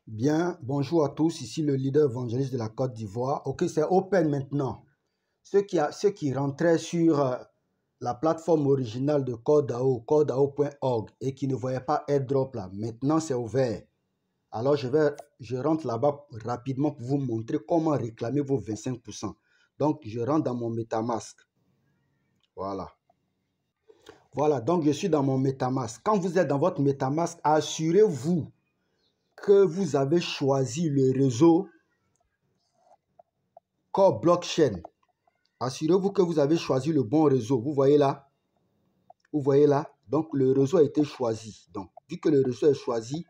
Bien, bonjour à tous, ici le leader évangéliste de la Côte d'Ivoire. Ok, c'est open maintenant. Ceux qui rentraient sur la plateforme originale de CoreDAO, coredao.org, et qui ne voyaient pas AirDrop là, maintenant c'est ouvert. Alors je rentre là-bas rapidement pour vous montrer comment réclamer vos 25%. Donc je rentre dans mon MetaMask. Voilà. Voilà, donc je suis dans mon MetaMask. Quand vous êtes dans votre MetaMask, assurez-vous que vous avez choisi le réseau Core Blockchain. Assurez-vous que vous avez choisi le bon réseau. Vous voyez là? Vous voyez là? Donc, le réseau a été choisi. Donc, vu que le réseau est choisi,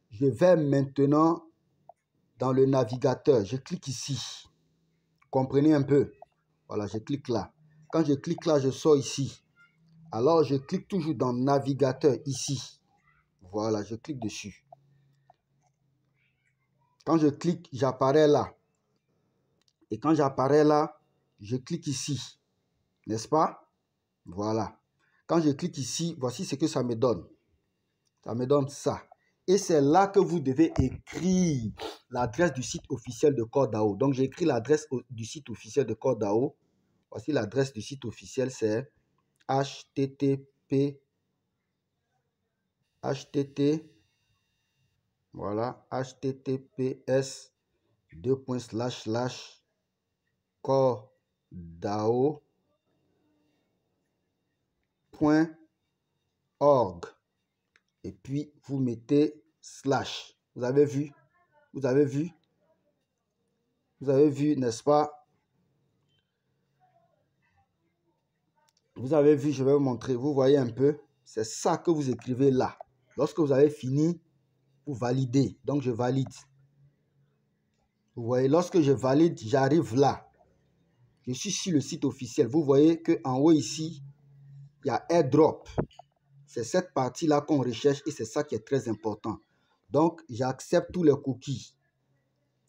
je vais maintenant dans le navigateur. Je clique ici. Comprenez un peu? Voilà, je clique là. Quand je clique là, je sors ici. Alors, je clique toujours dans navigateur ici. Voilà, je clique dessus. Quand je clique, j'apparais là. Et quand j'apparais là, je clique ici. N'est-ce pas? Voilà. Quand je clique ici, voici ce que ça me donne. Ça me donne ça. Et c'est là que vous devez écrire l'adresse du site officiel de CoreDAO. Donc, j'ai écrit l'adresse du site officiel de CoreDAO. Voici l'adresse du site officiel, c'est voilà, https://coredao.org. Et puis, vous mettez slash. Vous avez vu? Vous avez vu? Vous avez vu, n'est-ce pas? Vous avez vu, je vais vous montrer. Vous voyez un peu? C'est ça que vous écrivez là. Lorsque vous avez fini, vous validez. Donc, je valide. Vous voyez, lorsque je valide, j'arrive là. Je suis sur le site officiel. Vous voyez qu'en haut ici, il y a AirDrop. C'est cette partie-là qu'on recherche et c'est ça qui est très important. Donc, j'accepte tous les cookies.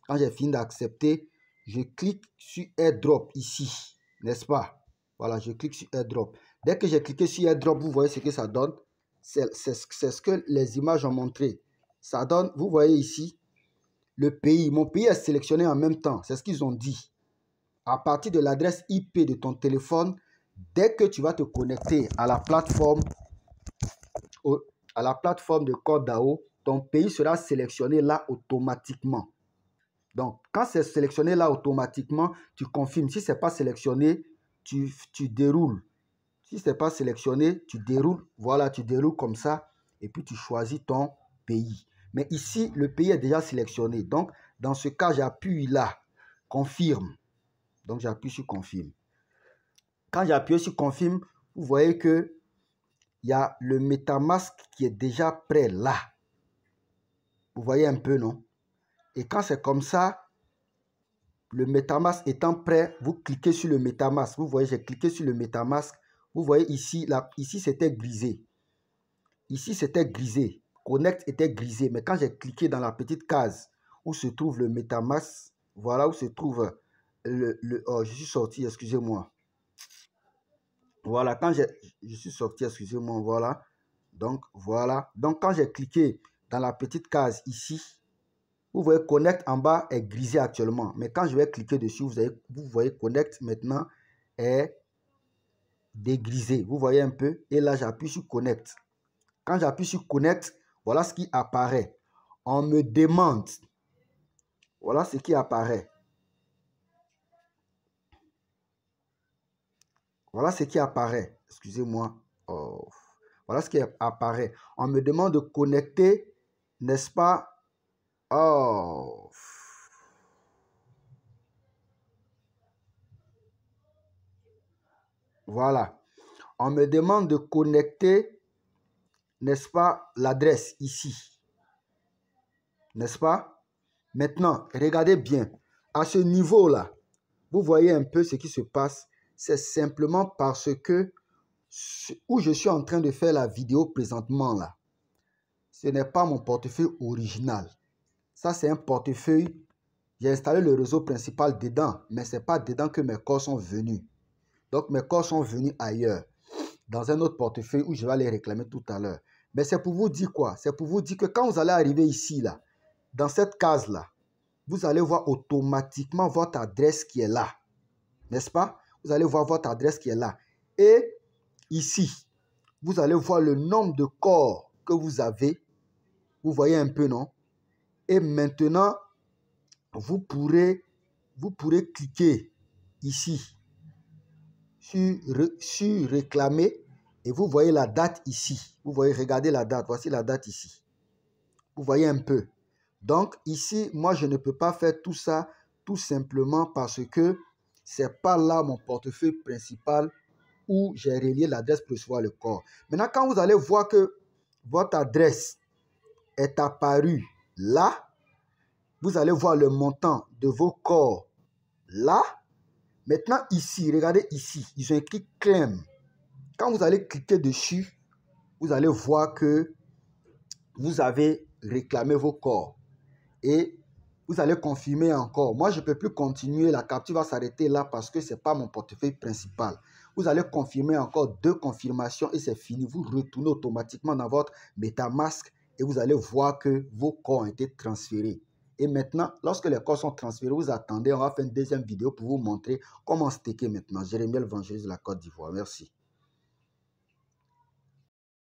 Quand j'ai fini d'accepter, je clique sur AirDrop ici. N'est-ce pas? Voilà, je clique sur AirDrop. Dès que j'ai cliqué sur AirDrop, vous voyez ce que ça donne. C'est ce que les images ont montré. Ça donne, vous voyez ici, le pays. Mon pays est sélectionné en même temps. C'est ce qu'ils ont dit. À partir de l'adresse IP de ton téléphone, dès que tu vas te connecter à la plateforme de CoreDAO, ton pays sera sélectionné là automatiquement. Donc, quand c'est sélectionné là automatiquement, tu confirmes. Si ce n'est pas sélectionné, tu déroules. Si ce n'est pas sélectionné, tu déroules. Voilà, tu déroules comme ça. Et puis, tu choisis ton pays. Mais ici, le pays est déjà sélectionné. Donc, dans ce cas, j'appuie là. Confirme. Donc, j'appuie sur confirme. Quand j'appuie sur confirme, vous voyez que il y a le MetaMask qui est déjà prêt là. Vous voyez un peu, non? Et quand c'est comme ça, le MetaMask étant prêt, vous cliquez sur le MetaMask. Vous voyez, j'ai cliqué sur le MetaMask. Vous voyez ici, là, ici c'était grisé. Ici c'était grisé. Connect était grisé. Mais quand j'ai cliqué dans la petite case où se trouve le MetaMask, voilà où se trouve oh, je suis sorti, excusez-moi. Voilà, quand je suis sorti, excusez-moi, voilà. Donc, voilà. Donc, quand j'ai cliqué dans la petite case ici, vous voyez, Connect en bas est grisé actuellement. Mais quand je vais cliquer dessus, vous voyez Connect maintenant est dégrisé. Vous voyez un peu. Et là, j'appuie sur Connect. Quand j'appuie sur Connect, voilà ce qui apparaît. On me demande. Voilà ce qui apparaît. Voilà ce qui apparaît. Excusez-moi. Oh. Voilà ce qui apparaît. On me demande de connecter, n'est-ce pas? Oh. Voilà. On me demande de connecter, n'est-ce pas, l'adresse ici. N'est-ce pas? Maintenant, regardez bien. À ce niveau-là, vous voyez un peu ce qui se passe. C'est simplement parce que où je suis en train de faire la vidéo présentement là, ce n'est pas mon portefeuille original. Ça, c'est un portefeuille. J'ai installé le réseau principal dedans, mais ce n'est pas dedans que mes corps sont venus. Donc, mes corps sont venus ailleurs, dans un autre portefeuille où je vais les réclamer tout à l'heure. Mais c'est pour vous dire quoi? C'est pour vous dire que quand vous allez arriver ici, là, dans cette case-là, vous allez voir automatiquement votre adresse qui est là. N'est-ce pas? Vous allez voir votre adresse qui est là. Et ici, vous allez voir le nombre de corps que vous avez. Vous voyez un peu, non? Et maintenant, vous pourrez cliquer ici sur réclamer et vous voyez la date ici. Vous voyez, regardez la date. Voici la date ici. Vous voyez un peu. Donc ici, moi, je ne peux pas faire tout ça tout simplement parce que ce n'est pas là mon portefeuille principal où j'ai relié l'adresse pour recevoir le corps. Maintenant, quand vous allez voir que votre adresse est apparue là, vous allez voir le montant de vos corps là. Maintenant, ici, regardez ici, ils ont écrit claim. Quand vous allez cliquer dessus, vous allez voir que vous avez réclamé vos corps. Et vous allez confirmer encore. Moi, je ne peux plus continuer. La capture va s'arrêter là parce que ce n'est pas mon portefeuille principal. Vous allez confirmer encore 2 confirmations et c'est fini. Vous retournez automatiquement dans votre MetaMask et vous allez voir que vos corps ont été transférés. Et maintenant, lorsque les corps sont transférés, vous attendez. On va faire une deuxième vidéo pour vous montrer comment staker maintenant. Jérémie Évangéliste de la Côte d'Ivoire. Merci.